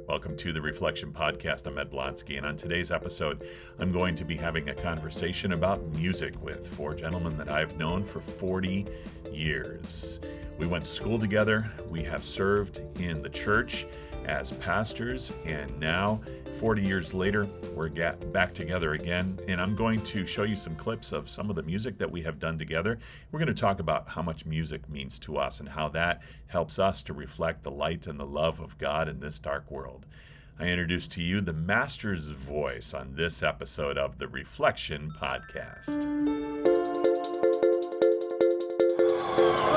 Welcome to the Reflection Podcast. I'm Ed Blonsky, and on today's episode, I'm going to be having a conversation about music with four gentlemen that I've known for 40 years. We went to school together, we have served in the church as pastors, and now, 40 years later, we're back together again, and I'm going to show you some clips of some of the music that we have done together. We're going to talk about how much music means to us and how that helps us to reflect the light and the love of God in this dark world. I introduce to you the Master's voice on this episode of the Reflection Podcast.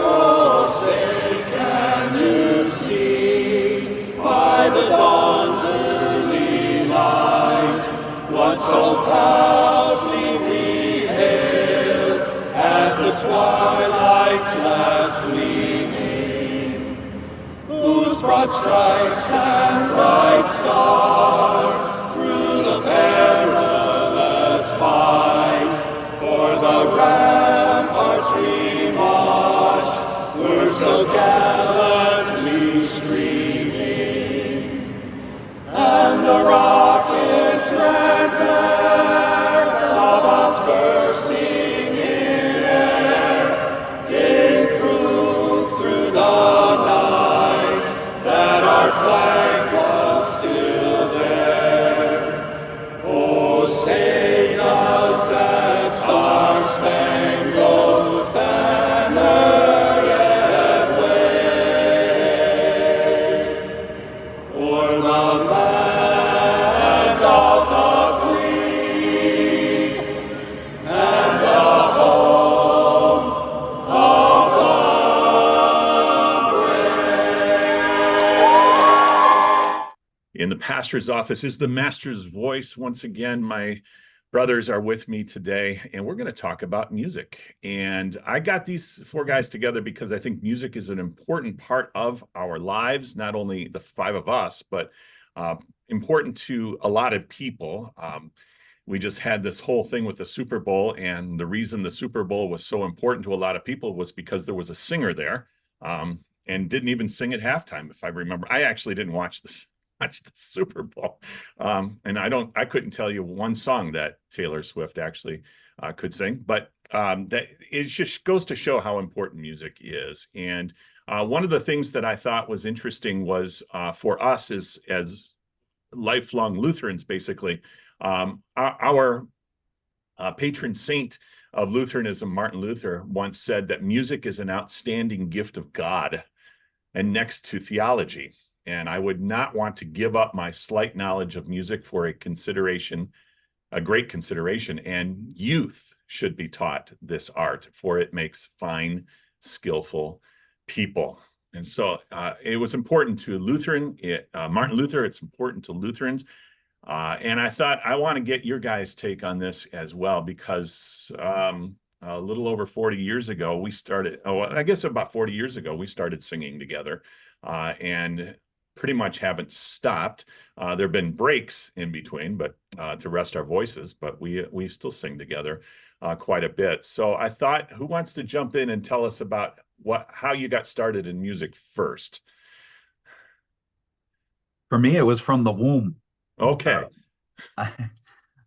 Oh, say, can you see by the dawn's early light what so proudly we hailed at the twilight's last gleaming, whose broad stripes and bright stars through the perilous fight for the ramparts we watched were so gallantly streaming, and the rocket's red glare of us bursting in air gave proof through the night that our flag was still there. Oh, say does that star-spangled banner o'er the land of the free and the home of the brave. In the pastor's office is the Master's voice. Once again, my brothers are with me today, and we're going to talk about music. And I got these four guys together because I think music is an important part of our lives, not only the five of us, but important to a lot of people. We just had this whole thing with the Super Bowl, and the reason the Super Bowl was so important to a lot of people was because there was a singer there and didn't even sing at halftime, if I remember. I actually didn't watch the Super Bowl. And I couldn't tell you one song that Taylor Swift actually could sing, but that it just goes to show how important music is. And one of the things that I thought was interesting was for us as lifelong Lutherans, basically, our patron saint of Lutheranism, Martin Luther, once said that music is an outstanding gift of God and next to theology. And I would not want to give up my slight knowledge of music for a great consideration. And youth should be taught this art, for it makes fine, skillful people. And so it was important to Martin Luther. It's important to Lutherans. And I thought I want to get your guys' take on this as well, because a little over 40 years ago, we started singing together. And pretty much haven't stopped. There have been breaks in between, but to rest our voices, but we still sing together quite a bit. So I thought, who wants to jump in and tell us about how you got started in music first? For me, it was from the womb. Okay.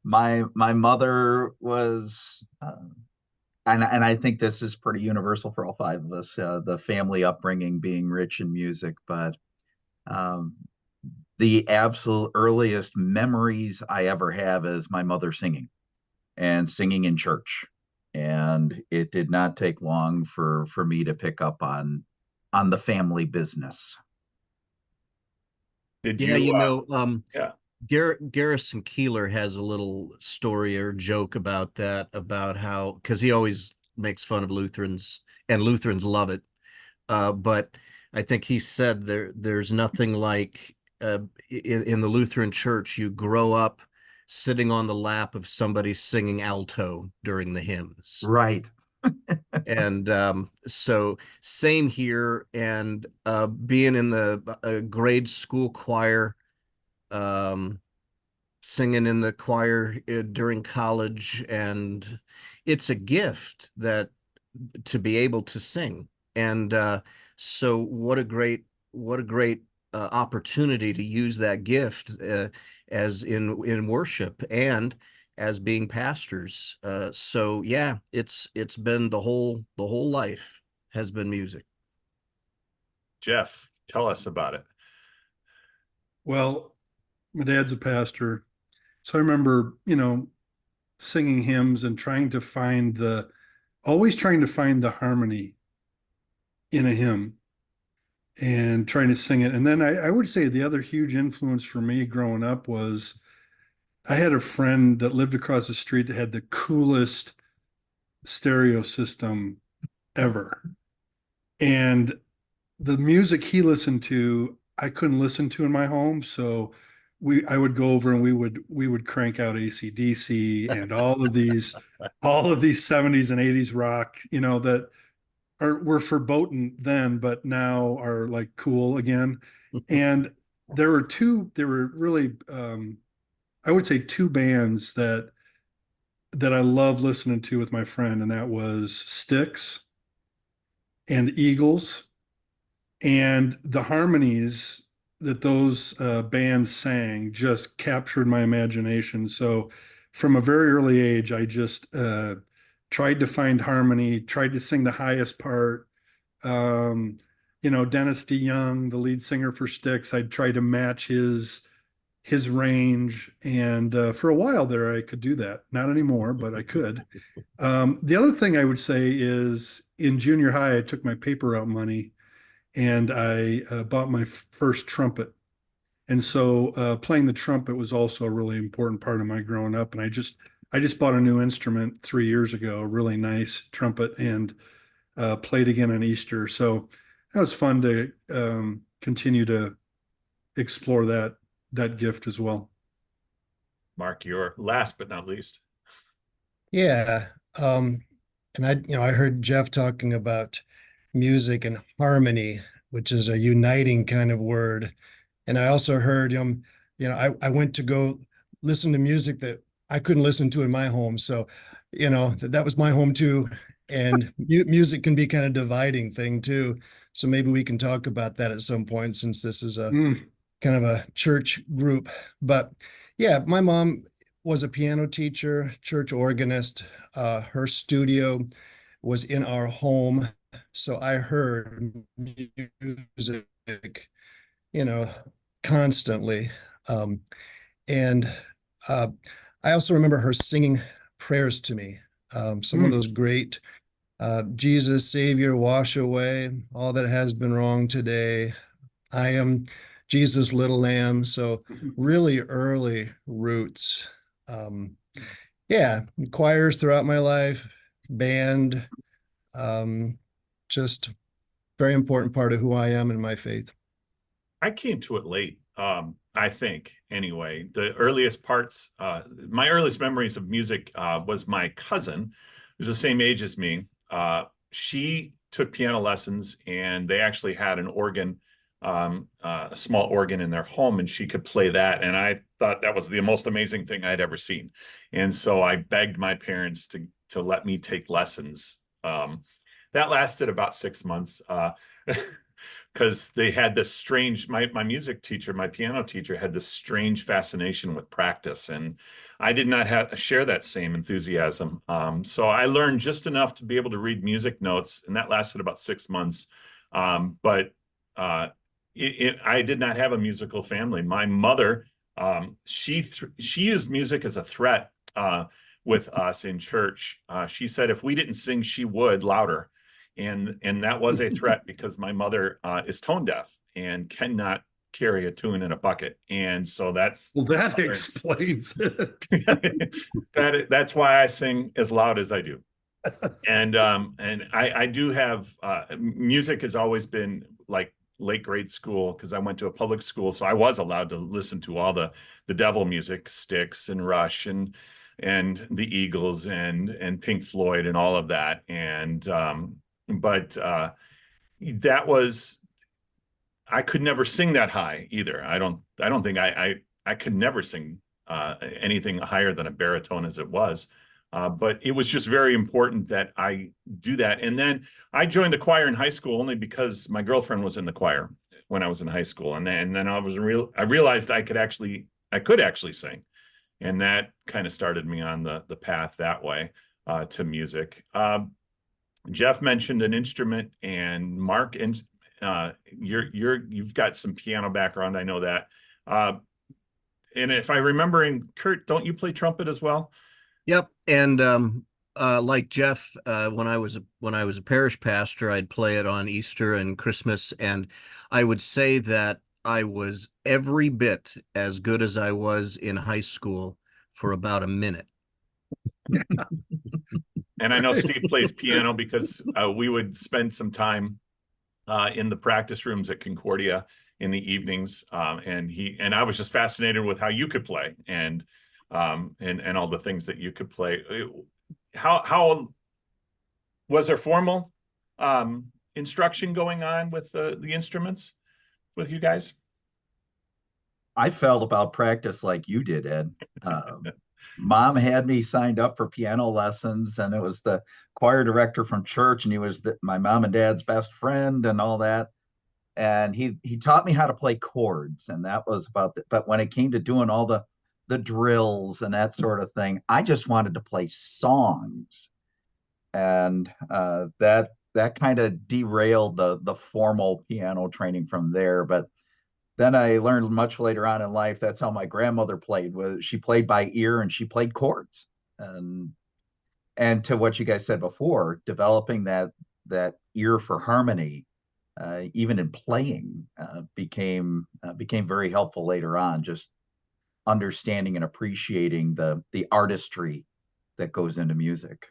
My mother was, and I think this is pretty universal for all five of us, the family upbringing being rich in music, but the absolute earliest memories I ever have is my mother singing in church. And it did not take long for me to pick up on the family business. Did Yeah, you? Yeah. Garrison Keillor has a little story or joke about that, about how, because he always makes fun of Lutherans, and Lutherans love it. But I think he said there's nothing like in the Lutheran church, you grow up sitting on the lap of somebody singing alto during the hymns. Right. And so same here. And being in the grade school choir, singing in the choir during college, and it's a gift that to be able to sing. And so what a great opportunity to use that gift as in worship and as being pastors. So yeah, it's been the whole life has been music. Jeff, tell us about it. Well, my dad's a pastor. So I remember, singing hymns and always trying to find the harmony in a hymn and trying to sing it. And then I would say the other huge influence for me growing up was I had a friend that lived across the street that had the coolest stereo system ever. And the music he listened to, I couldn't listen to in my home. So I would go over and we would crank out AC/DC and all of these 70s and 80s rock, that were verboten then, but now are like cool again. And there were really, I would say two bands that I love listening to with my friend, and that was Styx and Eagles. And the harmonies that those bands sang just captured my imagination. So from a very early age, I just tried to find harmony, tried to sing the highest part. Dennis DeYoung, the lead singer for Styx, I'd try to match his range. And for a while there, I could do that. Not anymore, but I could. The other thing I would say is in junior high, I took my paper route money and I bought my first trumpet. And so playing the trumpet was also a really important part of my growing up. And I just bought a new instrument 3 years ago, a really nice trumpet, and played again on Easter. So that was fun to continue to explore that gift as well. Mark, your last but not least. Yeah. And I heard Jeff talking about music and harmony, which is a uniting kind of word. And I also heard him, I went to go listen to music that I couldn't listen to in my home. So, that was my home too. And music can be kind of dividing thing too. So maybe we can talk about that at some point, since this is a kind of a church group. But yeah, my mom was a piano teacher, church organist. Her studio was in our home. So I heard music, constantly. And I also remember her singing prayers to me. Some of those great, Jesus, Savior, wash away all that has been wrong today. I am Jesus, little lamb. So really early roots. Yeah, choirs throughout my life, band, just very important part of who I am in my faith. I came to it late, I think, anyway. The earliest parts, my earliest memories of music was my cousin, who's the same age as me. She took piano lessons, and they actually had an organ, a small organ in their home, and she could play that. And I thought that was the most amazing thing I'd ever seen. And so I begged my parents to let me take lessons. That lasted about 6 months. Because they had this strange, my music teacher, my piano teacher had this strange fascination with practice, and I did not share that same enthusiasm. So I learned just enough to be able to read music notes, and that lasted about 6 months. But I did not have a musical family. My mother, she used music as a threat with us in church. She said if we didn't sing, she would louder. And that was a threat because my mother is tone deaf and cannot carry a tune in a bucket. And so that explains it. That's why I sing as loud as I do. And I do have music has always been like late grade school, because I went to a public school, so I was allowed to listen to all the devil music, Styx and Rush and the Eagles and Pink Floyd and all of that. And but that was, I could never sing that high either. I don't think I could never sing anything higher than a baritone as it was. But it was just very important that I do that. And then I joined the choir in high school only because my girlfriend was in the choir. when I was in high school, and then I realized I could actually sing, and that kind of started me on the path that way to music. Jeff mentioned an instrument, and Mark, and you've got some piano background. I know that. And if I remember, Kurt, don't you play trumpet as well? Yep. And like Jeff, when I was a parish pastor, I'd play it on Easter and Christmas, and I would say that I was every bit as good as I was in high school for about a minute. And I know Steve plays piano because we would spend some time in the practice rooms at Concordia in the evenings, and I was just fascinated with how you could play and all the things that you could play. How was there formal instruction going on with the instruments with you guys? I felt about practice like you did, Ed. Mom had me signed up for piano lessons, and it was the choir director from church, and he was my mom and dad's best friend and all that. And he taught me how to play chords, and that was about it. But when it came to doing all the drills and that sort of thing, I just wanted to play songs, and that kind of derailed the formal piano training from there. But then I learned much later on in life that's how my grandmother played. She played by ear, and she played chords. And to what you guys said before, developing that ear for harmony, even in playing, became very helpful later on. Just understanding and appreciating the artistry that goes into music.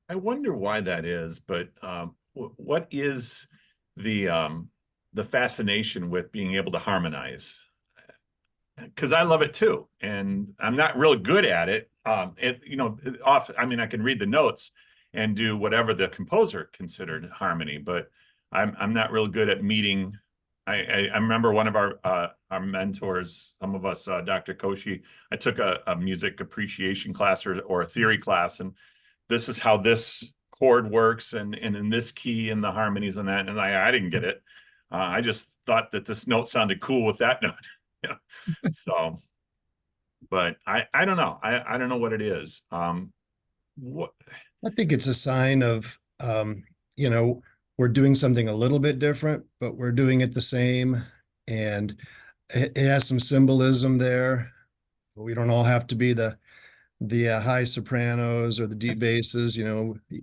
I wonder why that is, but what is the fascination with being able to harmonize? Because I love it too, and I'm not real good at it. I can read the notes and do whatever the composer considered harmony, but I'm not real good at meeting. I remember one of our mentors, some of us, Dr. Koshi, I took a music appreciation class or a theory class, and this is how this chord works, and in this key and the harmonies and that, and I didn't get it. I just thought that this note sounded cool with that note. So, but I don't know. I don't know what it is. What I think it's a sign of, we're doing something a little bit different, but we're doing it the same. And it has some symbolism there. We don't all have to be the high sopranos or the deep basses.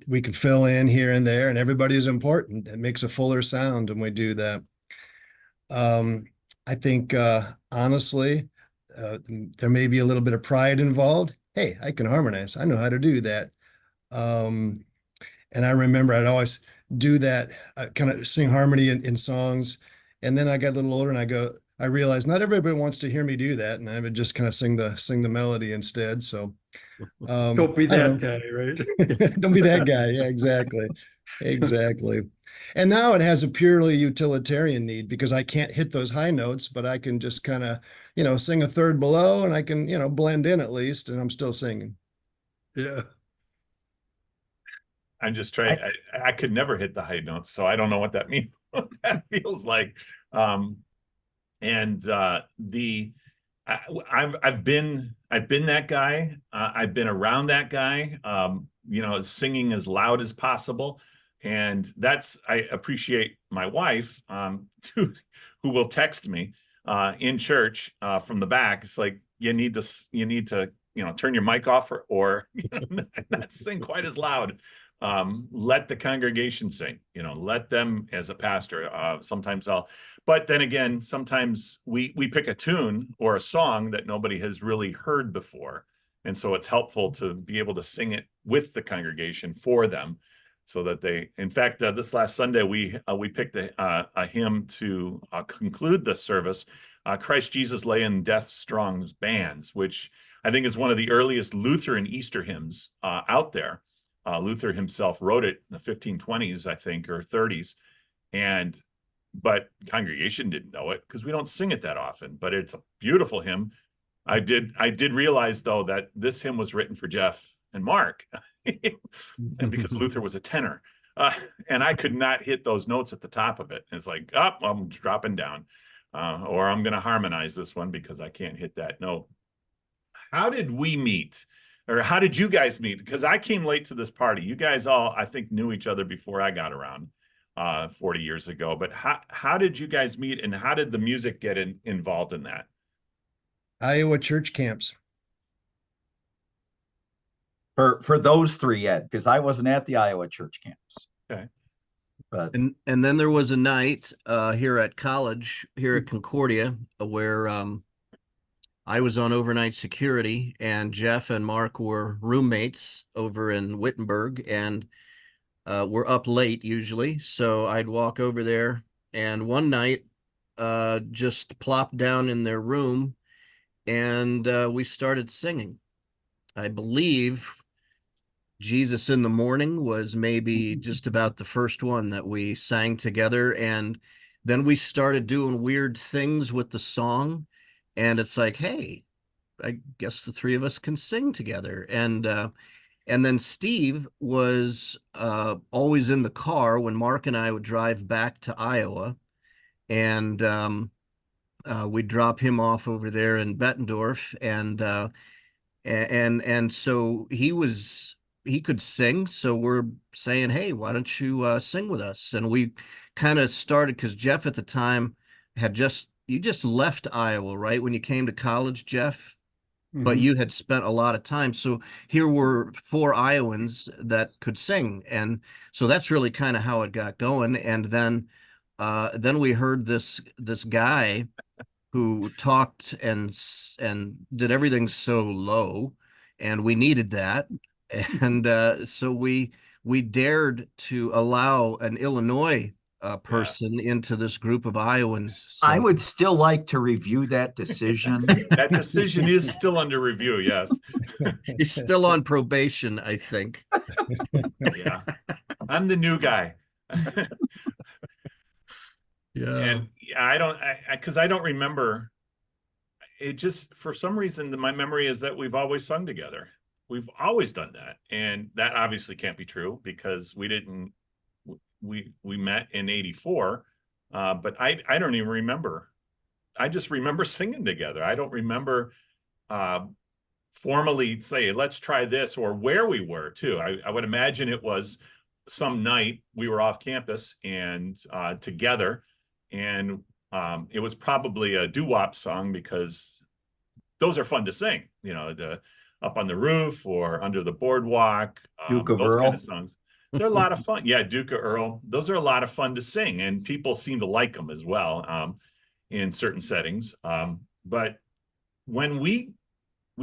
We can fill in here and there, and everybody is important. It makes a fuller sound when we do that. I think, honestly, there may be a little bit of pride involved. Hey, I can harmonize. I know how to do that. And I remember I'd always do that, kind of sing harmony in songs. And then I got a little older, and I realized not everybody wants to hear me do that, and I would just kind of sing the melody instead. So Don't be that guy, right? don't be that guy. Yeah, exactly. Exactly. And now it has a purely utilitarian need, because I can't hit those high notes, but I can just kind of, sing a third below, and I can, blend in at least, and I'm still singing. Yeah. I'm just trying. I could never hit the high notes, so I don't know what that means. What that feels like. I've been that guy. I've been around that guy. Singing as loud as possible, and I appreciate my wife, who will text me in church from the back. It's like, you need to turn your mic off or not sing quite as loud. Let the congregation sing, let them, as a pastor, sometimes but then again, sometimes we pick a tune or a song that nobody has really heard before. And so it's helpful to be able to sing it with the congregation for them, so that in fact, this last Sunday, we picked a hymn to conclude the service, Christ Jesus Lay in Death's Strong Bands, which I think is one of the earliest Lutheran Easter hymns out there. Luther himself wrote it in the 1520s, I think, or 30s. But congregation didn't know it because we don't sing it that often, but it's a beautiful hymn. I did realize, though, that this hymn was written for Jeff and Mark, and because Luther was a tenor. And I could not hit those notes at the top of it. It's like, oh, I'm dropping down, or I'm going to harmonize this one because I can't hit that note. How did we meet? Or how did you guys meet? Because I came late to this party. You guys all, I think, knew each other before I got around 40 years ago. But how did you guys meet, and how did the music get involved in that? Iowa church camps. For those three, Ed, because I wasn't at the Iowa church camps. Okay. But And then there was a night here at college, here at Concordia, where I was on overnight security, and Jeff and Mark were roommates over in Wittenberg, and we're up late usually. So I'd walk over there, and one night just plopped down in their room, and we started singing. I believe Jesus in the Morning was maybe just about the first one that we sang together. And then we started doing weird things with the song. And it's like, hey, I guess the three of us can sing together. And then Steve was always in the car when Mark and I would drive back to Iowa. And we'd drop him off over there in Bettendorf. And so he could sing. So we're saying, hey, why don't you sing with us? And we kind of started, because Jeff at the time you just left Iowa, right? When you came to college, Jeff, but you had spent a lot of time. So here were 4 Iowans that could sing. And so that's really kind of how it got going. And then we heard this guy who talked and did everything so low, and we needed that. And so we dared to allow an Illinois person into this group of Iowans. So I would still like to review that decision. That decision is still under review, yes. he's still on probation, I think. Yeah. I'm the new guy. Yeah. And because I don't remember. It just, for some reason, my memory is that we've always sung together. We've always done that. And that obviously can't be true, because we met in 84. But I don't even remember. I just remember singing together. I don't remember formally say, let's try this, or where we were too. I would imagine it was some night we were off campus and together. And it was probably a doo-wop song, because those are fun to sing, the Up on the Roof or Under the Boardwalk, Duke of those Earl. kind of songs. They're a lot of fun. Yeah, Duke of Earl. Those are a lot of fun to sing, and people seem to like them as well in certain settings. But when we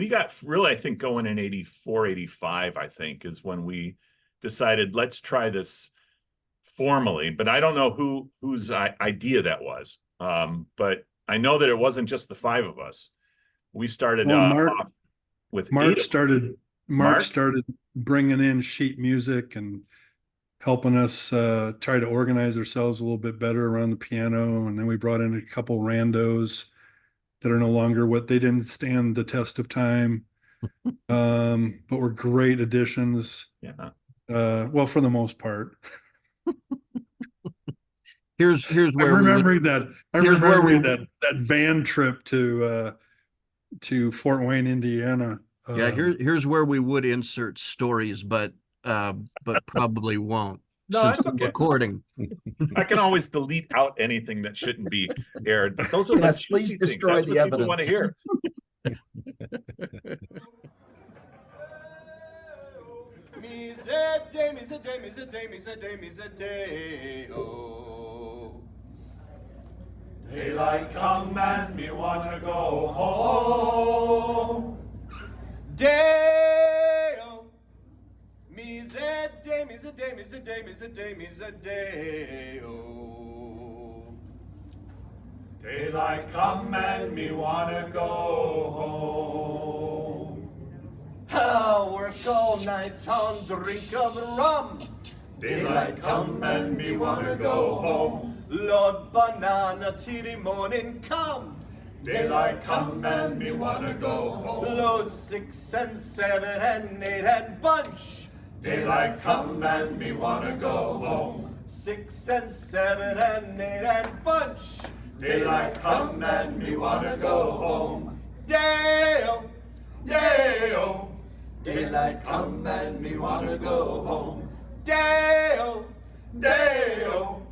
got really, I think, going in 84, 85, I think, is when we decided, let's try this formally. But I don't know whose idea that was. But I know that it wasn't just the 5 of us. We started off with Mark started bringing in sheet music and helping us try to organize ourselves a little bit better around the piano. And then we brought in a couple randos that are no longer they didn't stand the test of time, but were great additions. Yeah. Well, for the most part. Here's where I'm remembering that van trip to Fort Wayne, Indiana. Here's where we would insert stories, but probably won't. No, since that's okay. Recording. I can always delete out anything that shouldn't be aired. But those are the juicy please things. destroy That's the what people evidence. want to hear. Me's a day, me's a day, me's a day, me's a day, me's a day, oh. Daylight come and me want to go home. Day, oh. Me's a day, me's a day, me's a day, me's a day, me's a day, oh. Daylight come and me want to go home. I'll work all night on drink of rum. Daylight come and me want to go home. Lord banana till the morning come. Daylight come and me want to go home. Load 6 and 7 and 8 and bunch. Daylight come and me wanna go home. 6 and 7 and 8 and bunch. Daylight come and me wanna go home. Day-o, Day-o. Daylight come and me wanna go home. day-o, Day-o.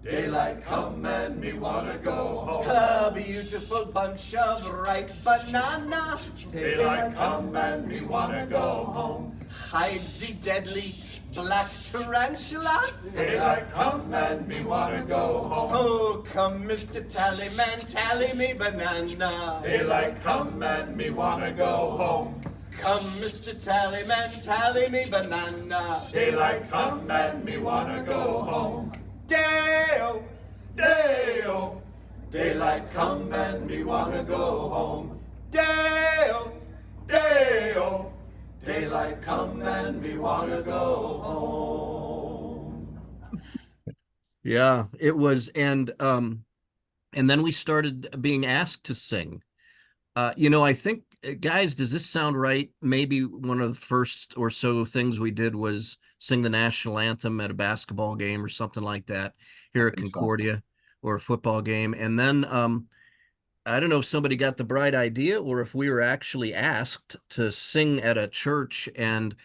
Daylight come and me wanna go home. a beautiful bunch of ripe banana. Daylight come and me wanna go home. Hides the deadly black tarantula. Daylight come and me wanna go home. Oh, come, Mr. Tallyman, tally me banana. Daylight come and me wanna go home. Come, Mr. Tallyman, tally me banana. Daylight come and me wanna go home. Day-o, Day-o. Daylight come and me wanna go home. day-o, Day-o. Daylight come and me wanna go home. Yeah, it was, and then we started being asked to sing. I think, guys, does this sound right? Maybe one of the first or so things we did was sing the national anthem at a basketball game or something like that here at Concordia, or a football game. And then I don't know if somebody got the bright idea or if we were actually asked to sing at a church, and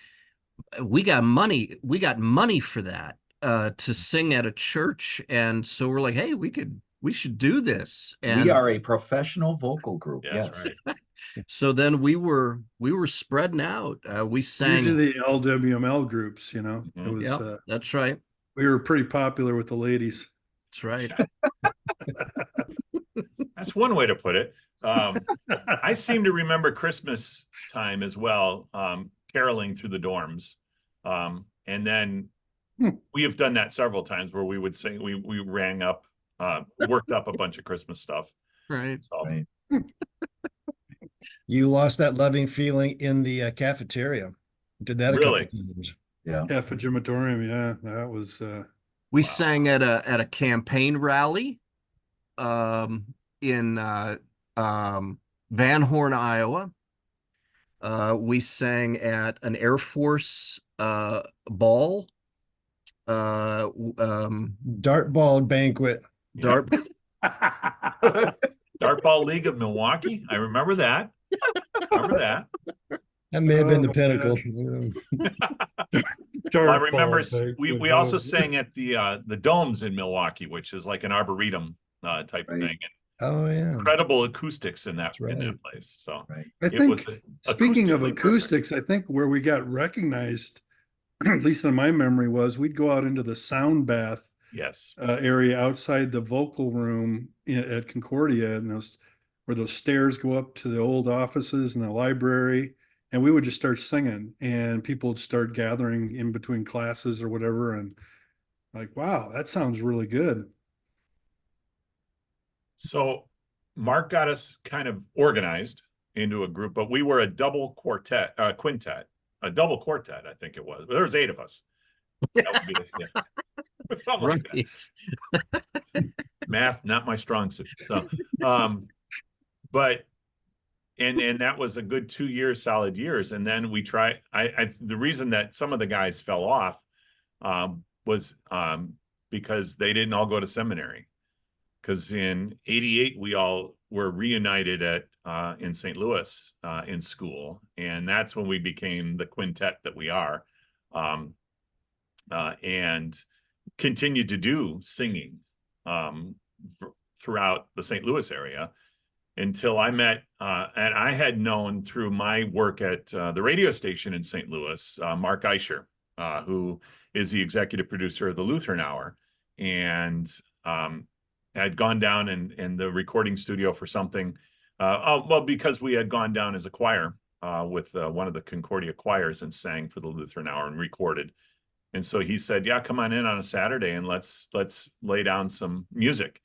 we got money. We got money for that, to sing at a church. And so we're like, hey, we should do this. And We are a professional vocal group. That's Yes. right. so then we were spreading out. We sang. Usually the LWML groups, It Mhm. was Yeah, that's right. we were pretty popular with the ladies. That's right. That's one way to put it. I seem to remember Christmas time as well, caroling through the dorms. And then we have done that several times where we would sing, we rang up, worked up a bunch of Christmas stuff. Right. So Right. You lost that loving feeling in the cafeteria. Did that a Really? couple times. Yeah. Cafegimatorium, yeah, that was We Wow. sang at a campaign rally in Van Horn, Iowa. We sang at an Air Force ball, Dart ball banquet. dart. Dartball League of Milwaukee. I remember that. Remember that. That may have been the Oh, pinnacle. Well, I remember we also sang at the domes in Milwaukee, which is like an arboretum type of Right. thing. Oh yeah. Incredible acoustics in that That's right. place. So Right. I it was think, speaking of acoustically perfect. acoustics, I think where we got recognized, at least in my memory, was we'd go out into the sound bath Yes. area outside the vocal room at Concordia, and where those stairs go up to the old offices and the library, and we would just start singing, and people would start gathering in between classes or whatever, and like, wow, that sounds really good. So Mark got us kind of organized into a group, but we were a double quintet, a double quartet, I think it was. There was 8 of us. That would be yeah. Something like that. Right. Math, not my strong suit. So, but and that was a good 2 years, solid years. And then we tried. The reason that some of the guys fell off was because they didn't all go to seminary. Because in '88 we all were reunited at in St. Louis in school, and that's when we became the quintet that we are, and continued to do singing throughout the St. Louis area until I met, and I had known through my work at the radio station in St. Louis, Mark Eicher, who is the executive producer of the Lutheran Hour, and had gone down in the recording studio for something. Because we had gone down as a choir with one of the Concordia choirs and sang for the Lutheran Hour and recorded. And so he said, yeah, come on in on a Saturday and let's lay down some music.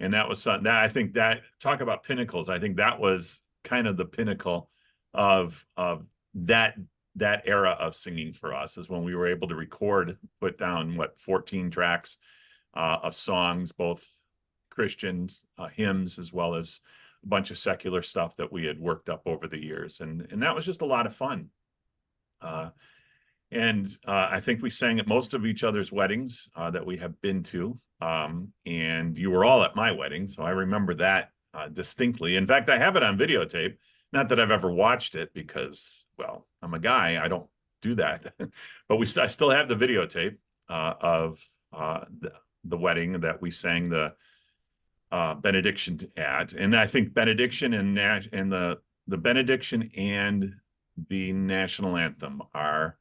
And that was something that I think that, talk about pinnacles, I think that was kind of the pinnacle of that era of singing for us, is when we were able to record, put down 14 tracks of songs, both Christians, hymns, as well as a bunch of secular stuff that we had worked up over the years. And that was just a lot of fun. And I think we sang at most of each other's weddings that we have been to. And you were all at my wedding, so I remember that distinctly. In fact, I have it on videotape. Not that I've ever watched it because, well, I'm a guy. I don't do that. But I still have the videotape of the wedding that we sang the benediction at. And I think benediction and the benediction and the national anthem are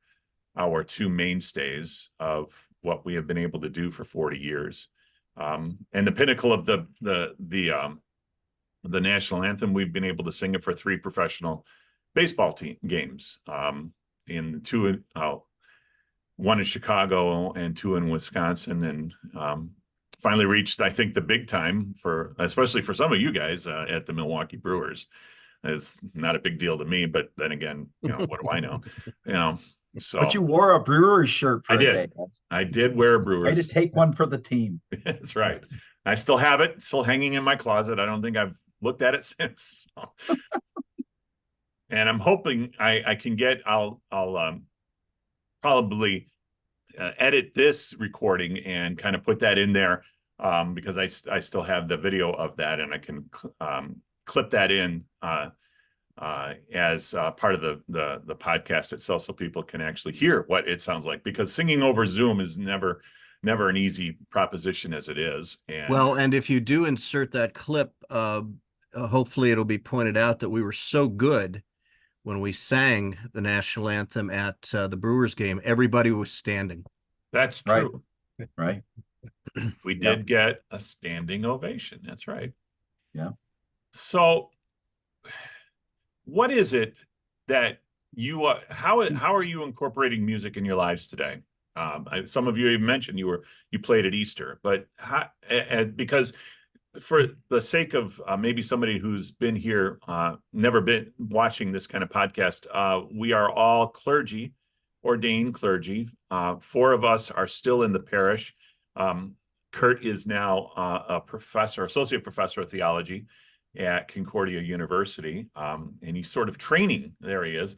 our two mainstays of what we have been able to do for 40 years. And the pinnacle of the national anthem, we've been able to sing it for 3 professional baseball team games, in 2, one in Chicago and 2 in Wisconsin, and finally reached, I think, the big time especially for some of you guys at the Milwaukee Brewers. It's not a big deal to me, but then again, what do I know? So. But you wore a Brewers shirt for I a did. day. I did wear a Brewers. Way to take one for the team. That's right. I still have it, still hanging in my closet. I don't think I've looked at it since. And I'm hoping I can get. I'll probably edit this recording and kind of put that in there, because I still have the video of that, and I can clip that in as part of the podcast itself, so people can actually hear what it sounds like, because singing over Zoom is never an easy proposition as it is. And if you do insert that clip, hopefully it'll be pointed out that we were so good when we sang the national anthem at the Brewers game. Everybody was standing. That's true. Right. We did get a standing ovation. That's right. Yeah. So what is it that how are you incorporating music in your lives today? Some of you even mentioned you played at Easter, but because for the sake of maybe somebody who's been here, never been watching this kind of podcast, we are all clergy, ordained clergy. 4 of us are still in the parish. Kurt is now a associate professor of theology at Concordia University. And he's sort of training, there he is,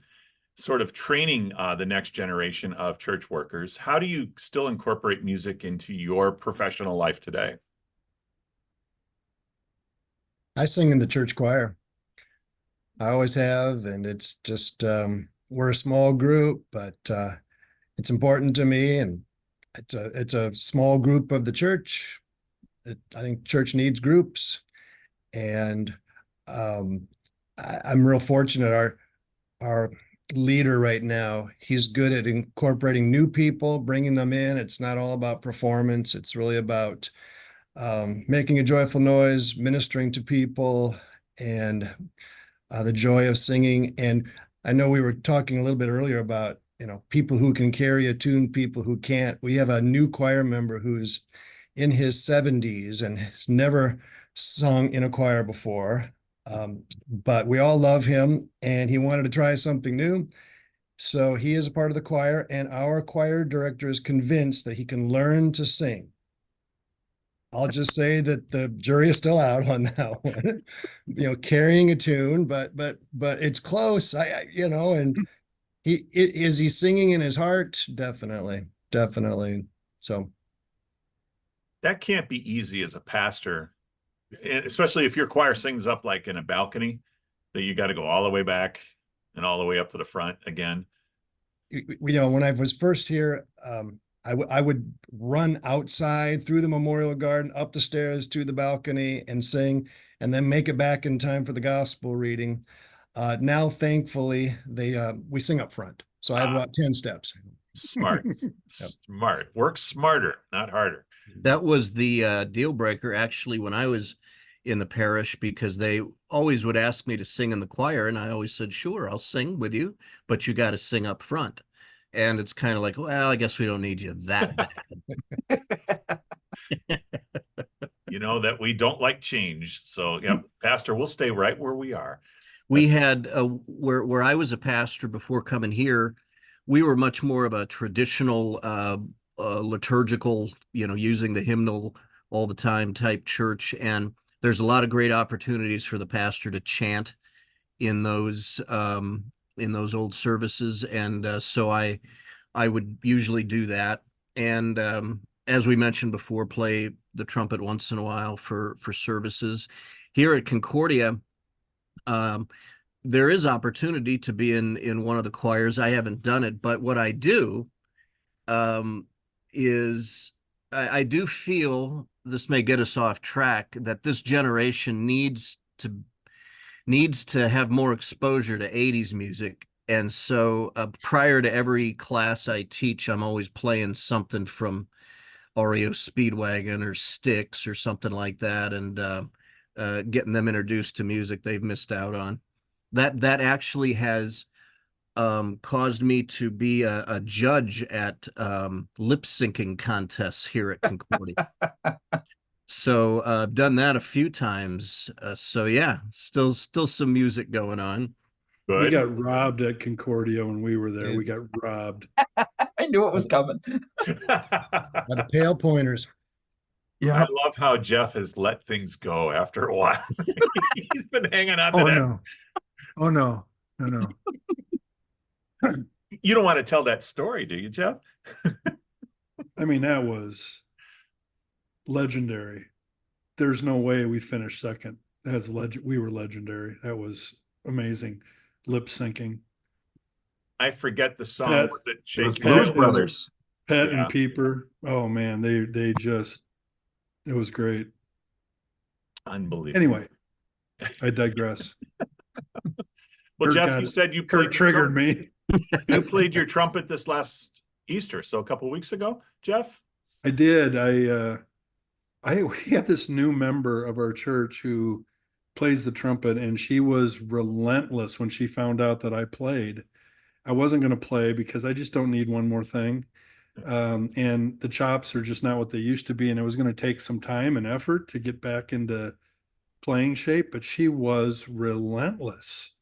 sort of training the next generation of church workers. How do you still incorporate music into your professional life today? I sing in the church choir. I always have, and it's just, we're a small group, but it's important to me, and it's a small group of the church. I think church needs groups, and I'm real fortunate. Our leader right now, he's good at incorporating new people, bringing them in. It's not all about performance. It's really about making a joyful noise, ministering to people, and the joy of singing. And I know we were talking a little bit earlier about, people who can carry a tune, people who can't. We have a new choir member who's in his 70s and has never sung in a choir before. But we all love him, and he wanted to try something new. So he is a part of the choir, and our choir director is convinced that he can learn to sing. I'll just say that the jury is still out on that one, carrying a tune, but it's close. And is he singing in his heart? Definitely. So that can't be easy as a pastor, especially if your choir sings up like in a balcony, that you got to go all the way back and all the way up to the front again. When I was first here, I would run outside through the Memorial Garden, up the stairs to the balcony and sing, and then make it back in time for the gospel reading. Now, thankfully, we sing up front. So I have about 10 steps. Smart. Yep. Smart. Work smarter, not harder. That was the deal breaker, actually, when I was in the parish, because they always would ask me to sing in the choir, and I always said, sure, I'll sing with you, but you got to sing up front. And it's kind of like, well, I guess we don't need you that bad. That we don't like change. So, yeah, Pastor, we'll stay right where we are. We had where I was a pastor before coming here, we were much more of a traditional liturgical, using the hymnal all the time type church. And there's a lot of great opportunities for the pastor to chant in those old services. And so I I would usually do that. And as we mentioned before, play the trumpet once in a while for services. Here at Concordia, there is opportunity to be in one of the choirs. I haven't done it, but what I do is I do feel, this may get us off track, that this generation needs to have more exposure to 80s music. And so prior to every class I teach, I'm always playing something from REO Speedwagon or Styx or something like that, and getting them introduced to music they've missed out on. That actually has caused me to be a judge at lip syncing contests here at Concordia. So I've done that a few times. So yeah, still some music going on. Good. We got robbed at Concordia when we were there. Yeah. We got robbed. I knew it was coming. By the pale pointers. Yeah. I love how Jeff has let things go after a while. He's been hanging on to Oh that. no. Oh no. No. You don't want to tell that story, do you, Jeff? I mean, that was legendary. There's no way we finished second. That's we were legendary. That was amazing. Lip syncing. I forget the song. Pat- Was it It was Shake Blues Your- Brothers. Pet Yeah. and Peeper. Oh man, they just, it was great. Unbelievable. Anyway, I digress. Well, Kurt Jeff, got you it. said you Kurt triggered me. You played your trumpet this last Easter, so a couple of weeks ago, Jeff. I did. We have this new member of our church who plays the trumpet, and she was relentless when she found out that I played. I wasn't going to play because I just don't need one more thing. And the chops are just not what they used to be. And it was going to take some time and effort to get back into playing shape, but she was relentless.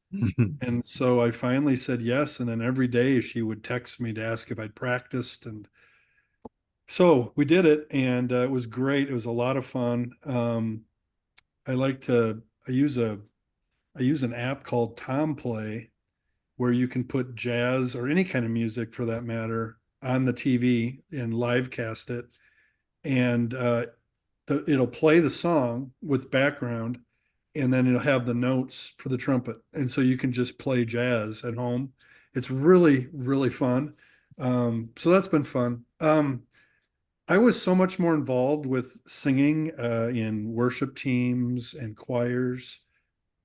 And so I finally said yes. And then every day she would text me to ask if I'd practiced. And so we did it, and it was great. It was a lot of fun. I use an app called Tom Play, where you can put jazz or any kind of music for that matter on the TV and live cast it. And it'll play the song with background, and then it'll have the notes for the trumpet. And so you can just play jazz at home. It's really, really fun. So that's been fun. I was so much more involved with singing in worship teams and choirs.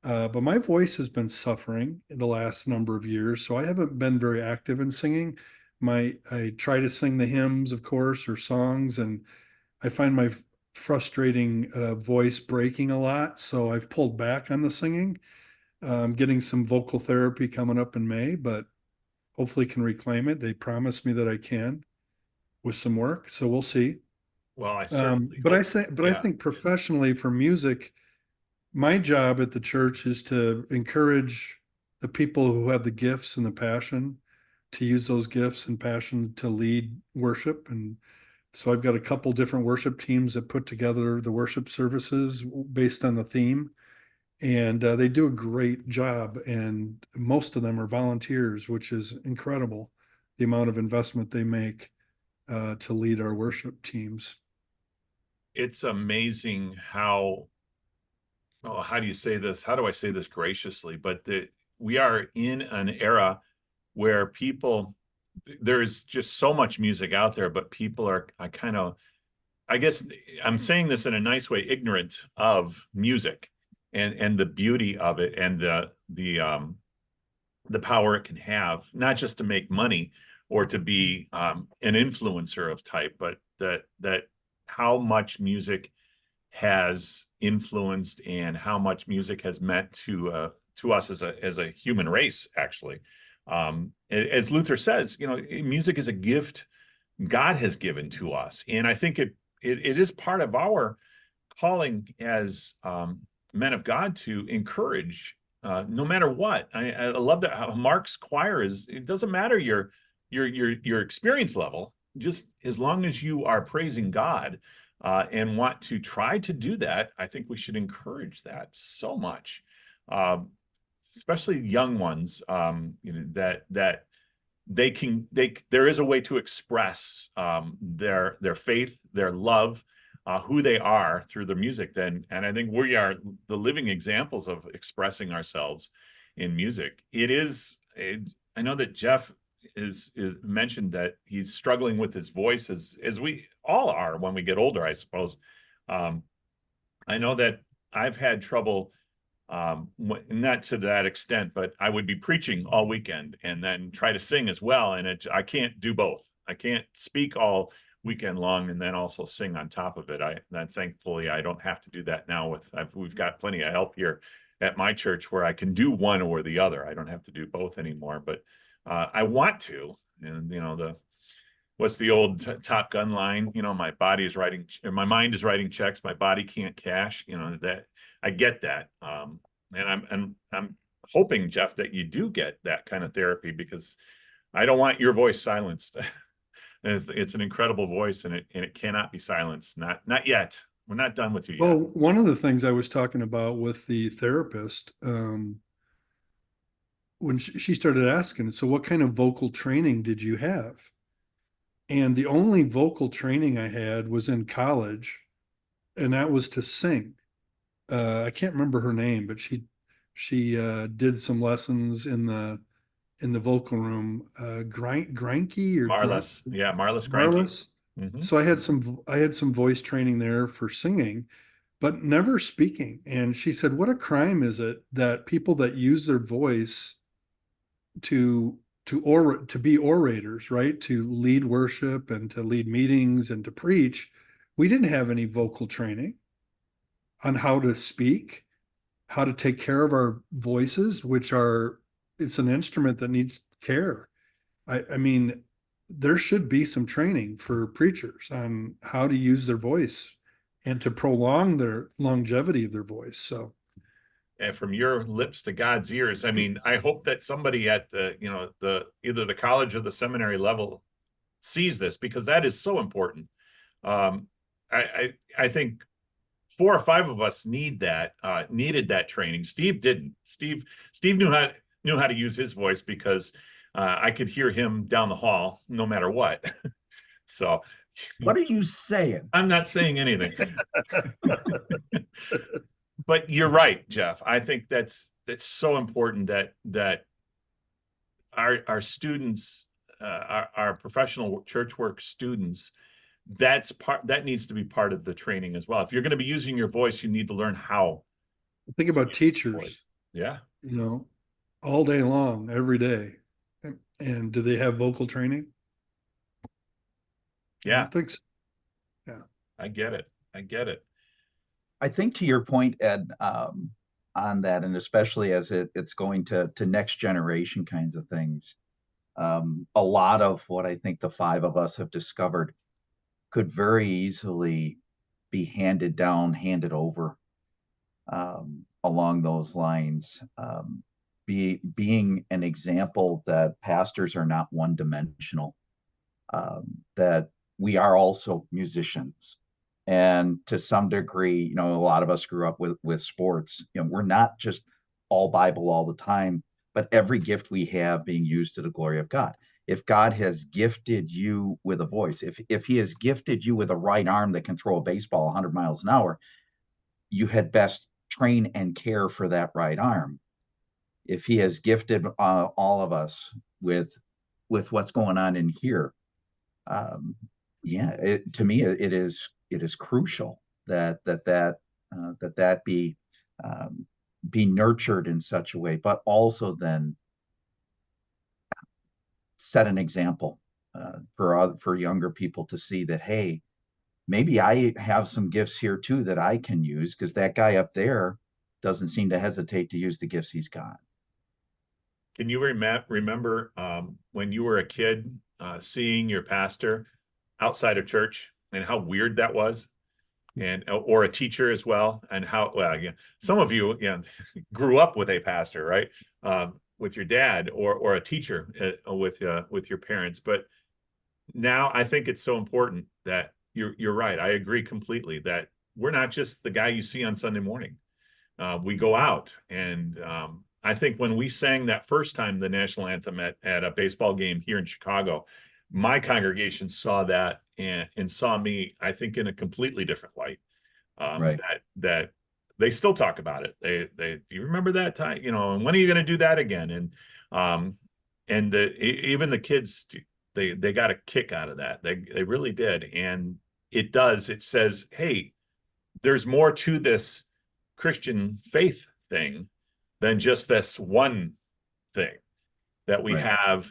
But my voice has been suffering in the last number of years, so I haven't been very active in singing. I try to sing the hymns, of course, or songs, and I find my frustrating voice breaking a lot, so I've pulled back on the singing. Getting some vocal therapy coming up in May, but hopefully can reclaim it. They promised me that I can with some work, so we'll see. Well, I certainly. I think professionally for music, my job at the church is to encourage the people who have the gifts and the passion to use those gifts and passion to lead worship. And so I've got a couple different worship teams that put together the worship services based on the theme. And they do a great job. And most of them are volunteers, which is incredible, the amount of investment they make to lead our worship teams. It's amazing how do you say this? How do I say this graciously? But we are in an era where there's just so much music out there, but people are I guess I'm saying this in a nice way, ignorant of music and the beauty of it and the power it can have, not just to make money or to be an influencer of type, but that how much music has influenced and how much music has meant to us as a human race, actually. As Luther says, music is a gift God has given to us. And I think it is part of our calling as men of God to encourage no matter what. I love that how Mark's choir is, it doesn't matter your experience level, just as long as you are praising God and want to try to do that. I think we should encourage that so much, especially young ones, that there is a way to express their faith, their love, who they are through the music. And I think we are the living examples of expressing ourselves in music. I know that Jeff is mentioned that he's struggling with his voice as we all are when we get older, I suppose. I know that I've had trouble, not to that extent, but I would be preaching all weekend and then try to sing as well. And I can't do both. I can't speak all weekend long and then also sing on top of it. Thankfully I don't have to do that now. We've got plenty of help here at my church where I can do one or the other. I don't have to do both anymore, but I want to. And what's the old Top Gun line? My mind is writing checks, my body can't cash. That I get that. And I'm hoping, Jeff, that you do get that kind of therapy, because I don't want your voice silenced. It's an incredible voice, and it cannot be silenced. Not yet. We're not done with you yet. Well, one of the things I was talking about with the therapist, when she started asking, so what kind of vocal training did you have? And the only vocal training I had was in college, and that was to sing. I can't remember her name, but she did some lessons in the vocal room. Greinke or Marlis, yeah, Marlis Greinke. Marlis. Mm-hmm. So I had some voice training there for singing, but never speaking. And she said, "What a crime is it that people that use their voice to be orators, right? To lead worship and to lead meetings and to preach, we didn't have any vocal training on how to speak, how to take care of our voices, it's an instrument that needs care." I mean, there should be some training for preachers on how to use their voice and to prolong their longevity of their voice. So, and from your lips to God's ears, I mean, I hope that somebody at either the college or the seminary level sees this, because that is so important. I think 4 or 5 of us needed that training. Steve didn't. Steve knew how to use his voice, because I could hear him down the hall no matter what. So, what are you saying? I'm not saying anything. But you're right, Jeff. I think that's so important that our students, our professional church work students, that needs to be part of the training as well. If you're going to be using your voice, you need to learn how. Think about teachers. Yeah. All day long, every day. And do they have vocal training? Yeah. I don't think so. Yeah. I get it. I think to your point, Ed, on that, and especially as it's going to next generation kinds of things, a lot of what I think the 5 of us have discovered could very easily be handed over along those lines. Being an example that pastors are not one-dimensional, that we are also musicians. And to some degree, a lot of us grew up with sports. We're not just all Bible all the time, but every gift we have being used to the glory of God. If God has gifted you with a voice, if he has gifted you with a right arm that can throw a baseball 100 miles an hour, you had best train and care for that right arm. If he has gifted all of us with what's going on in here, to me, it is crucial that be nurtured in such a way, but also then set an example for younger people to see that, hey, maybe I have some gifts here too that I can use, because that guy up there doesn't seem to hesitate to use the gifts he's got. Can you remember when you were a kid seeing your pastor outside of church and how weird that was? Or a teacher as well, and how some of you grew up with a pastor, right? With your dad, or a teacher with your parents. But now I think it's so important that you're right. I agree completely that we're not just the guy you see on Sunday morning. We go out and I think when we sang that first time the national anthem at a baseball game here in Chicago, my congregation saw that and saw me, I think, in a completely different light. Right. That they still talk about it. They do you remember that time? You know, and when are you going to do that again? And even the kids, they got a kick out of that. They really did. And it says, hey, there's more to this Christian faith thing than just this one thing, that we Right. have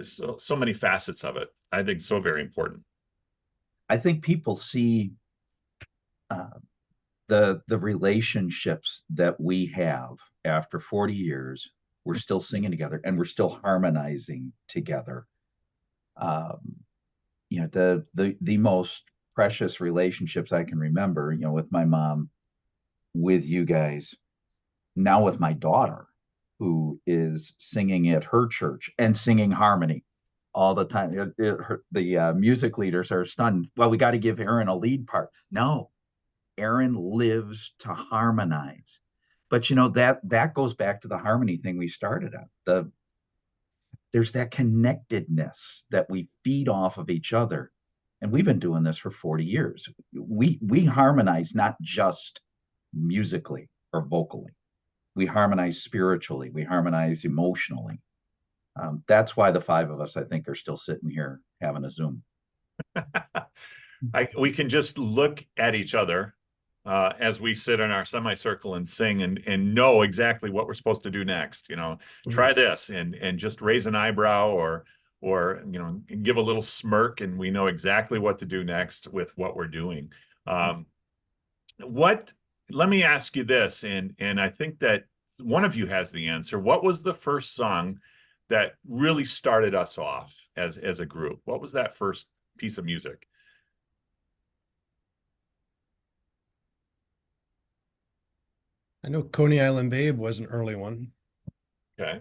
so many facets of it. I think so very important. I think people see the relationships that we have after 40 years. We're still singing together and we're still harmonizing together. You know, the most precious relationships I can remember, you know, with my mom, with you guys, now with my daughter, who is singing at her church and singing harmony all the time. The music leaders are stunned. Well, we got to give Aaron a lead part. No, Aaron lives to harmonize. But you know, that goes back to the harmony thing we started on. There's that connectedness that we feed off of each other. And we've been doing this for 40 years. We harmonize not just musically or vocally. We harmonize spiritually. We harmonize emotionally. That's why the five of us, I think, are still sitting here having a Zoom. We can just look at each other as we sit in our semicircle and sing and know exactly what we're supposed to do next. You know, try this and just raise an eyebrow or you know, give a little smirk, and we know exactly what to do next with what we're doing. Let me ask you this, and I think that one of you has the answer. What was the first song that really started us off as a group? What was that first piece of music? I know Coney Island Babe was an early one. Okay.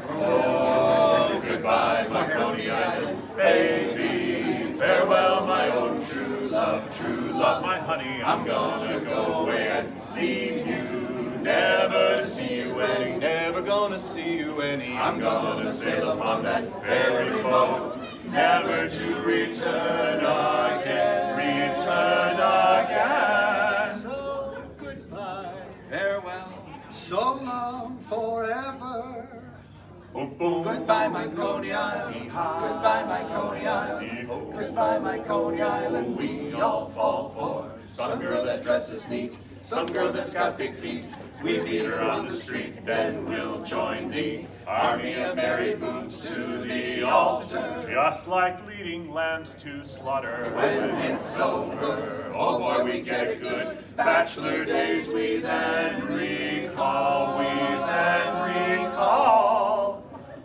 Oh, goodbye, my Coney Island baby. Farewell, my own true love, my honey. I'm gonna go away and leave you. Never see you any, never gonna see you any. I'm gonna sail upon that ferry boat, never to return again, return again. So goodbye, farewell, so long, forever. Boom, boom. Goodbye, my Coney Island. Goodbye, my Coney Island. Goodbye, my Coney Island. We all fall for some girl that dresses neat, some girl that's got big feet. We meet her on the street, then we'll join the army of merry boobs to the altar. Just like leading lambs to slaughter. When it's over, oh boy, we get good. Bachelor days we then recall,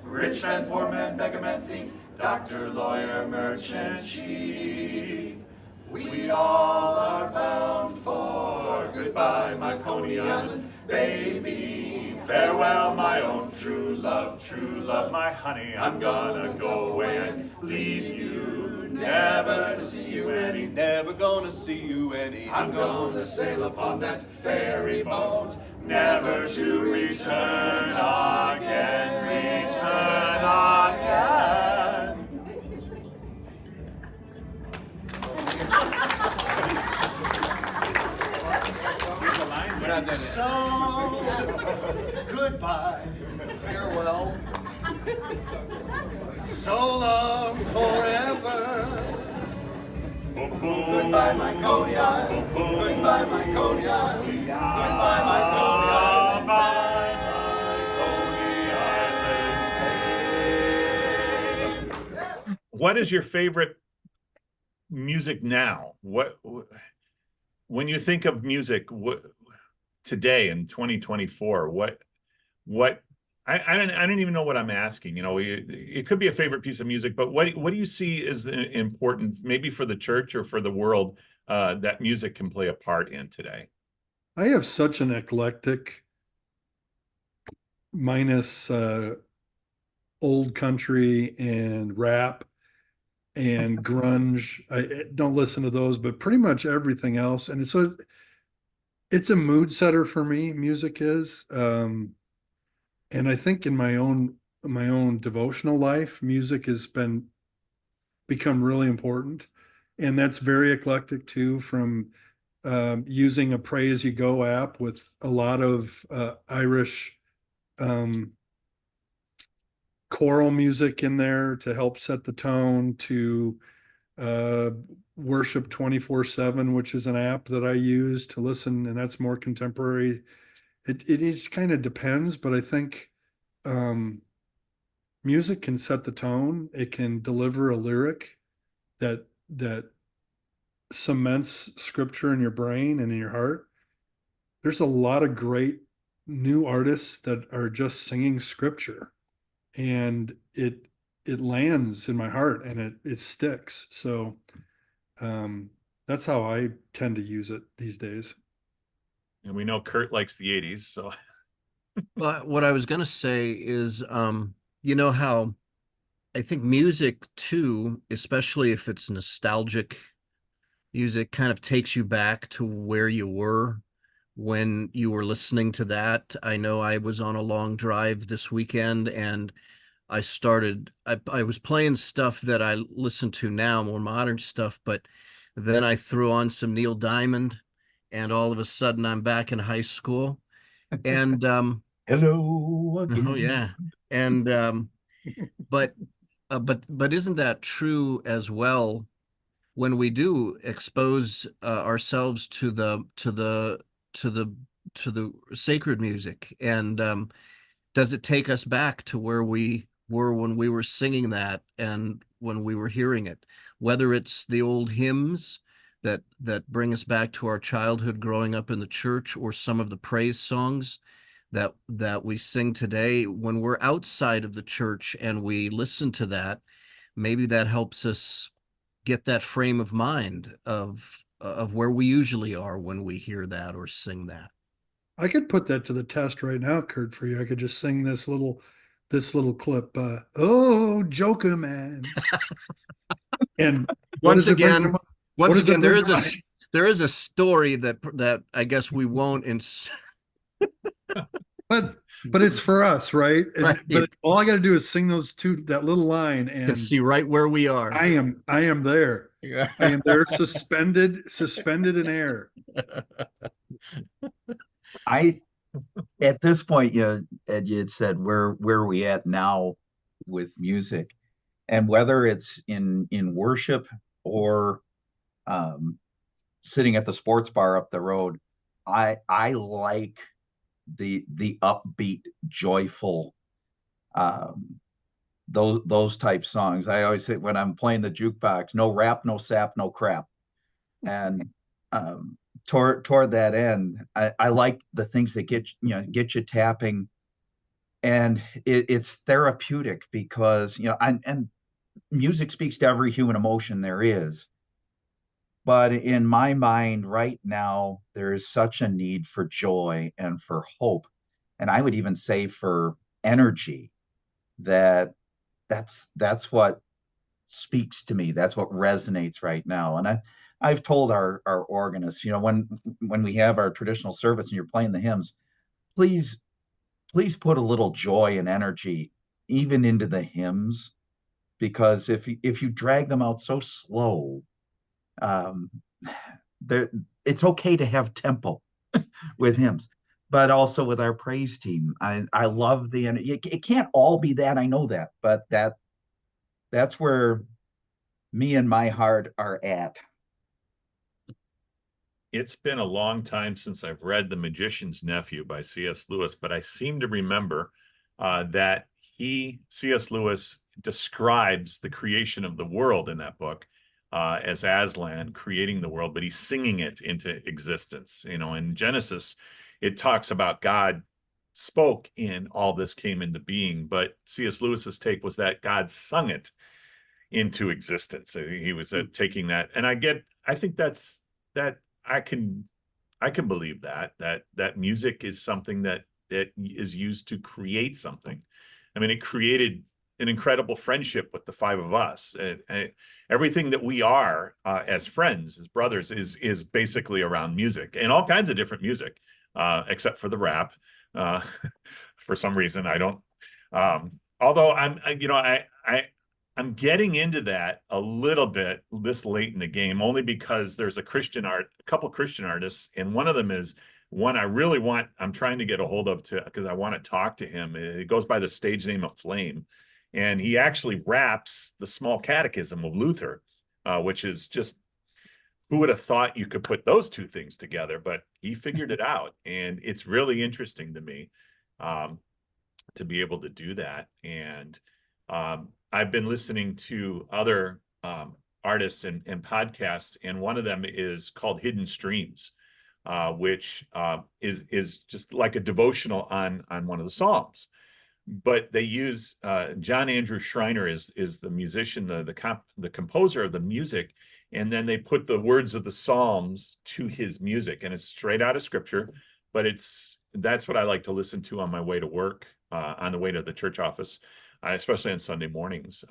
Rich man, poor man, beggar man, thief, doctor, lawyer, merchant, chief. We all are bound for goodbye, my Coney Island baby. Farewell, my own true love, my honey. I'm gonna go away and leave you. Never see you any, never gonna see you any. I'm gonna sail upon that ferry boat, never to return again, return again. So, goodbye, farewell, so long, forever. Goodbye, my Coney Island. Goodbye, my Coney Island. Goodbye, my Coney Island. Goodbye, my Coney Island. What is your favorite music now? When you think of music, today in 2024, I don't even know what I'm asking. You know, it could be a favorite piece of music, but what do you see as important, maybe for the church or for the world, that music can play a part in today? I have such an eclectic, minus old country and rap and grunge. I don't listen to those, but pretty much everything else. And it's a mood setter for me, music is. And I think in my own devotional life, music has become really important. And that's very eclectic too, from using a pray as you go app with a lot of Irish choral music in there to help set the tone, to uh, Worship 24/7, which is an app that I use to listen, and that's more contemporary. It just kind of depends, but I think music can set the tone. It can deliver a lyric that cements scripture in your brain and in your heart. There's a lot of great new artists that are just singing scripture, and it lands in my heart and it sticks. So that's how I tend to use it these days. And we know Kurt likes the 80s, so Well, what I was going to say is, you know how I think music too, especially if it's nostalgic music, kind of takes you back to where you were when you were listening to that. I know I was on a long drive this weekend and I was playing stuff that I listen to now, more modern stuff, but then I threw on some Neil Diamond and all of a sudden I'm back in high school. And Hello again. oh yeah. And but but isn't that true as well when we do expose ourselves to the sacred music? And does it take us back to where we were when we were singing that and when we were hearing it, whether it's the old hymns that bring us back to our childhood growing up in the church, or some of the praise songs that we sing today? When we're outside of the church and we listen to that, maybe that helps us get that frame of mind of where we usually are when we hear that or sing that. I could put that to the test right now, Kurt, for you. I could just sing this little clip. Oh, Joker Man. And once again, there is a story that I guess we won't but it's for us, right? Right. But all I got to do is sing that little line, and can see right where we are. I am there. I am there, suspended in air. At this point, Ed, you had said where are we at now with music, and whether it's in worship or sitting at the sports bar up the road, I like the upbeat, joyful, those type songs. I always say when I'm playing the jukebox, no rap, no sap, no crap. And toward that end, I like the things that get you tapping, and it's therapeutic because and music speaks to every human emotion there is. But in my mind right now, there is such a need for joy and for hope, and I would even say for energy. That's what speaks to me. That's what resonates right now. And I've told our organists, when we have our traditional service and you're playing the hymns, please put a little joy and energy even into the hymns, because if you drag them out so slow, it's okay to have tempo with hymns, but also with our praise team. I love the energy. It can't all be that, I know that, but that's where me and my heart are at. It's been a long time since I've read The Magician's Nephew by C.S. Lewis, but I seem to remember that C.S. Lewis describes the creation of the world in that book as Aslan creating the world, but he's singing it into existence. In Genesis, it talks about God spoke and all this came into being, but C.S. Lewis's take was that God sung it into existence. He was taking that, and I think that I can believe that music is something that is used to create something. I mean, it created an incredible friendship with the five of us. Everything that we are as friends, as brothers, is basically around music, and all kinds of different music, except for the rap. for some reason. I don't, although I'm getting into that a little bit this late in the game, only because there's a couple Christian artists, and one of them is one I'm trying to get a hold of because I want to talk to him. It goes by the stage name of Flame, and he actually raps the Small Catechism of Luther, which is just, who would have thought you could put those two things together? But he figured it out, and it's really interesting to me to be able to do that. And I've been listening to other artists and podcasts, and one of them is called Hidden Streams, which is just like a devotional on one of the Psalms. But they use John Andrew Schreiner is the musician, the composer of the music, and then they put the words of the Psalms to his music, and it's straight out of Scripture. But that's what I like to listen to on my way to work, on the way to the church office, especially on Sunday mornings.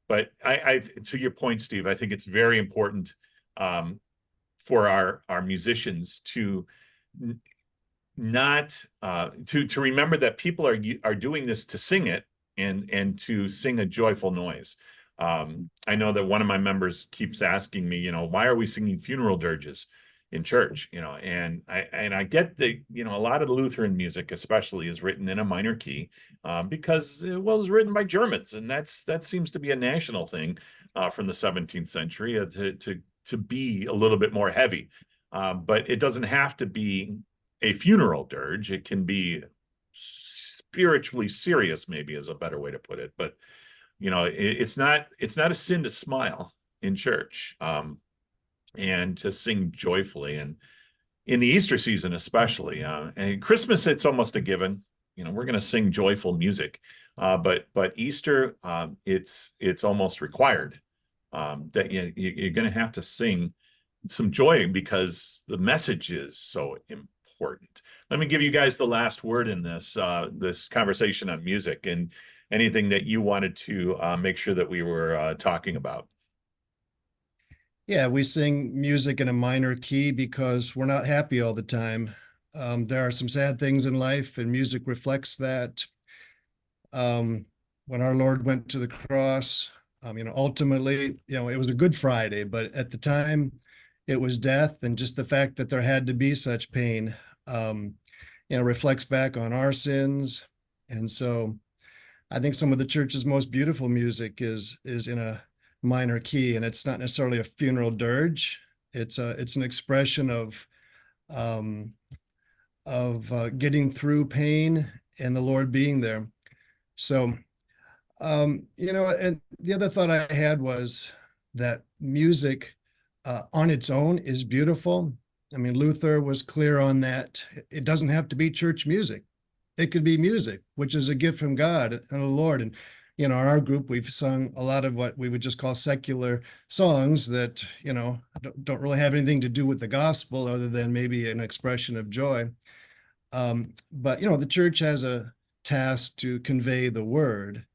But to your point, Steve, I think it's very important for our musicians to not to remember that people are doing this to sing it and to sing a joyful noise. I know that one of my members keeps asking me, why are we singing funeral dirges in church? And I get that, a lot of the Lutheran music especially is written in a minor key, because it was written by Germans, and that seems to be a national thing from the 17th century, to be a little bit more heavy. But it doesn't have to be a funeral dirge. It can spiritually serious, maybe is a better way to put it. But it's not a sin to smile in church, and to sing joyfully, and in the Easter season especially, and Christmas, it's almost a given. We're going to sing joyful music, but Easter, it's almost required that you're going to have to sing some joy, because the message is so important. Let me give you guys the last word in this conversation on music, and anything that you wanted to make sure that we were talking about. Yeah, we sing music in a minor key because we're not happy all the time. There are some sad things in life, and music reflects that. When our Lord went to the cross, ultimately, it was a Good Friday, but at the time, it was death, and just the fact that there had to be such pain, reflects back on our sins. And so I think some of the church's most beautiful music is in a minor key, and it's not necessarily a funeral dirge. It's an expression of getting through pain and the Lord being there. So, and the other thought I had was that music on its own is beautiful. I mean, Luther was clear on that. It doesn't have to be church music. It could be music, which is a gift from God and the Lord. And, our group, we've sung a lot of what we would just call secular songs that, don't really have anything to do with the gospel, other than maybe an expression of joy. But, the church has a task to convey the word,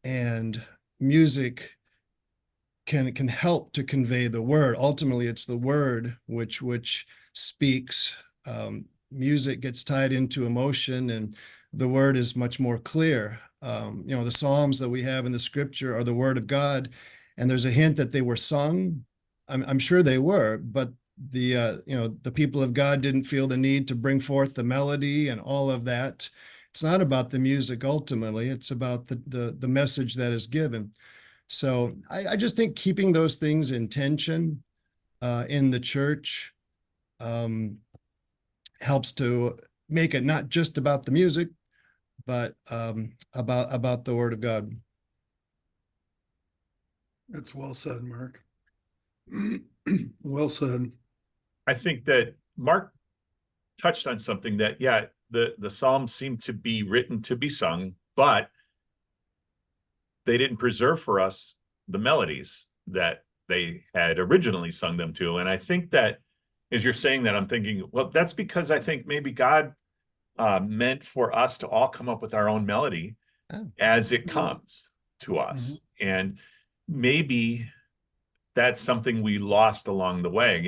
and music can help to convey the word. Ultimately, it's the word which speaks. Music gets tied into emotion, and the word is much more clear. The Psalms that we have in the Scripture are the word of God, and there's a hint that they were sung. I'm sure they were, but the people of God didn't feel the need to bring forth the melody and all of that. It's not about the music ultimately. It's about the message that is given. So I just think keeping those things in tension in the church helps to make it not just about the music, but about the Word of God. That's well said, Mark. Well said. I think that Mark touched on something that, the Psalms seem to be written to be sung, but they didn't preserve for us the melodies that they had originally sung them to. And I think that as you're saying that, I'm thinking, well, that's because I think maybe God meant for us to all come up with our own melody as it comes to us. Mm-hmm. And maybe that's something we lost along the way.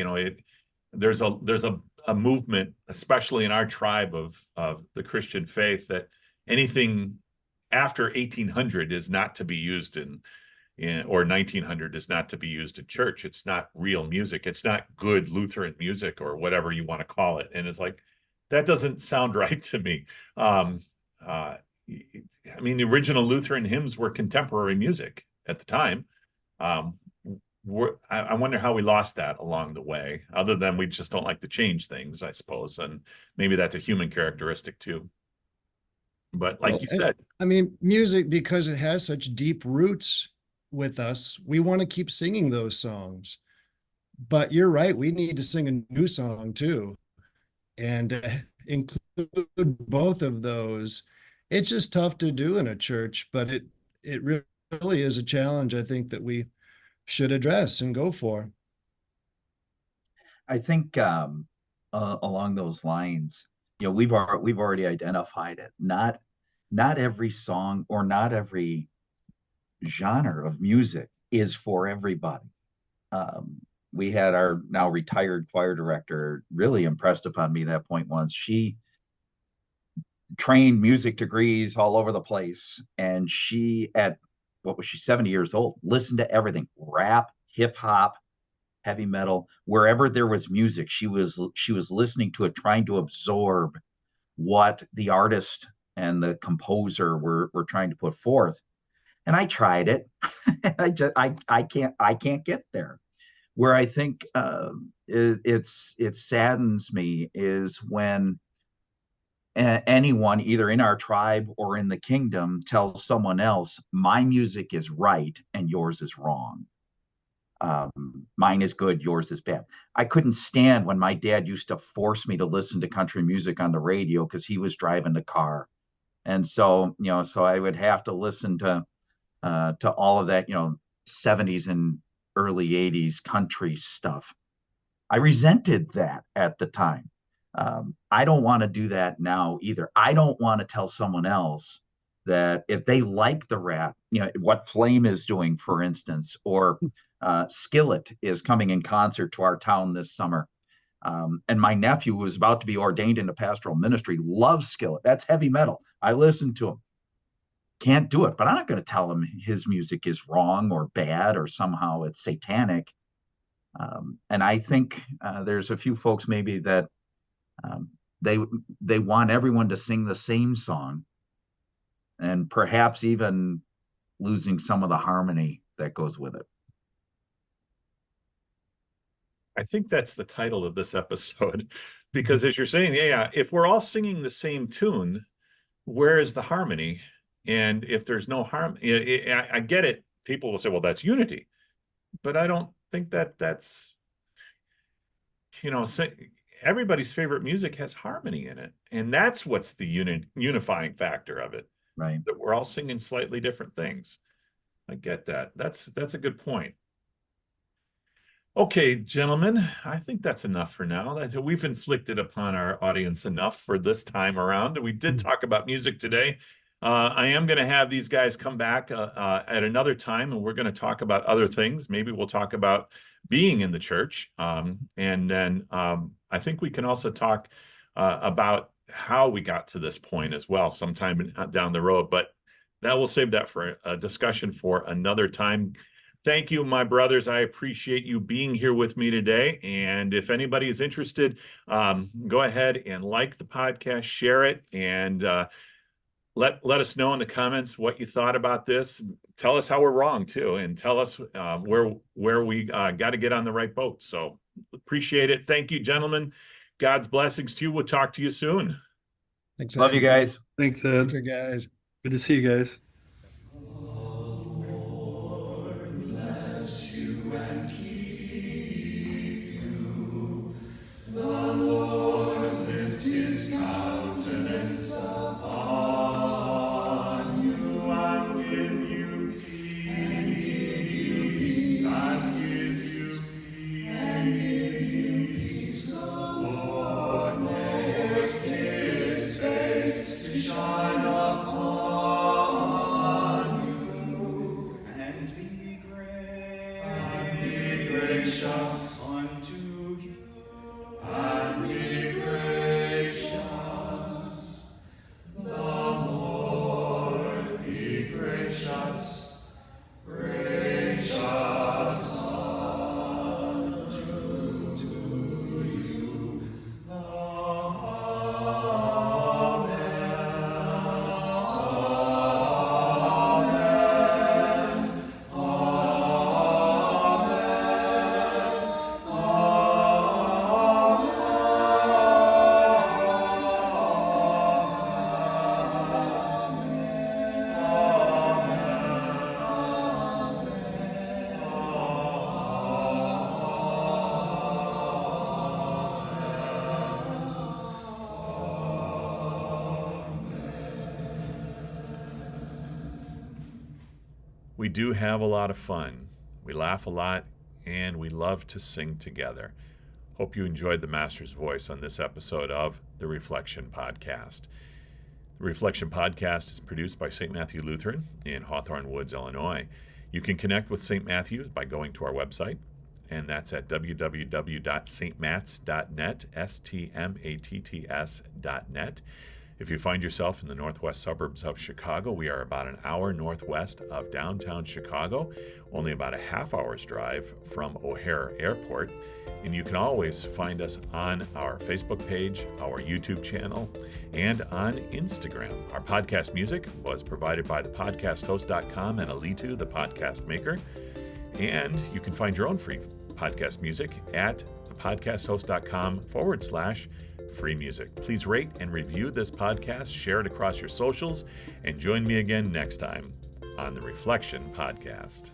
There's a a movement, especially in our tribe of the Christian faith, that anything after 1800 is not to be used or 1900 is not to be used in church. It's not real music. It's not good Lutheran music or whatever you want to call it. And it's like, that doesn't sound right to me. I mean, the original Lutheran hymns were contemporary music at the time. I wonder how we lost that along the way, other than we just don't like to change things, I suppose. And maybe that's a human characteristic too. But like you said, I mean, music, because it has such deep roots with us, we want to keep singing those songs. But you're right, we need to sing a new song too, and include both of those. It's just tough to do in a church, but it really is a challenge, I think, that we should address and go for. I think along those lines, we've already identified it. Not every song or not every genre of music is for everybody. We had our now retired choir director really impressed upon me that point once. She trained music degrees all over the place, and she, at what was she, 70 years old, listened to everything: rap, hip hop, heavy metal. Wherever there was music, she was listening to it, trying to absorb what the artist and the composer were trying to put forth. And I tried it. I can't get there. Where I think it saddens me is when anyone, either in our tribe or in the kingdom, tells someone else, my music is right and yours is wrong. Mine is good, yours is bad. I couldn't stand when my dad used to force me to listen to country music on the radio because he was driving the car. And so, so I would have to listen to all of that, 70s and early 80s country stuff. I resented that at the time. I don't want to do that now either. I don't want to tell someone else that if they like the rap, what Flame is doing, for instance, or Skillet is coming in concert to our town this summer. And my nephew, who is about to be ordained into pastoral ministry, loves Skillet. That's heavy metal. I listen to him. Can't do it, but I'm not going to tell him his music is wrong or bad or somehow it's satanic. And I think there's a few folks maybe that they want everyone to sing the same song, and perhaps even losing some of the harmony that goes with it. I think that's the title of this episode, because as you're saying, yeah, if we're all singing the same tune, where is the harmony? And if there's no harmony, I get it. People will say, well, that's unity. But I don't think that's, everybody's favorite music has harmony in it. And that's what's the unifying factor of it. Right. That we're all singing slightly different things. I get that. That's a good point. Okay, gentlemen, I think that's enough for now. We've inflicted upon our audience enough for this time around. We did talk about music today. I am going to have these guys come back at another time, and we're going to talk about other things. Maybe we'll talk about being in the church. And then I think we can also talk about how we got to this point as well sometime down the road. But we'll save that for a discussion for another time. Thank you, my brothers. I appreciate you being here with me today. And if anybody is interested, go ahead and like the podcast, share it, and let us know in the comments what you thought about this. Tell us how we're wrong too, and tell us where we got to get on the right boat. So appreciate it. Thank you, gentlemen. God's blessings to you. We'll talk to you soon. Thanks, Love you guys. Thanks, Ed. Thank you, guys. Good to see you guys. Shine upon We do have a lot of fun. We laugh a lot, and we love to sing together. Hope you enjoyed the Master's voice on this episode of the Reflection Podcast. The Reflection Podcast is produced by St. Matthew Lutheran in Hawthorne Woods, Illinois. You can connect with St. Matthew's by going to our website, and that's at www.stmats.net, stmatts.net. If you find yourself in the northwest suburbs of Chicago, we are about an hour northwest of downtown Chicago, only about a half hour's drive from O'Hare Airport. And you can always find us on our Facebook page, our YouTube channel, and on Instagram. Our podcast music was provided by thepodcasthost.com and Alitu, the podcast maker. And you can find your own free podcast music at thepodcasthost.com/free music. Please rate and review this podcast, share it across your socials, and join me again next time on the Reflection Podcast.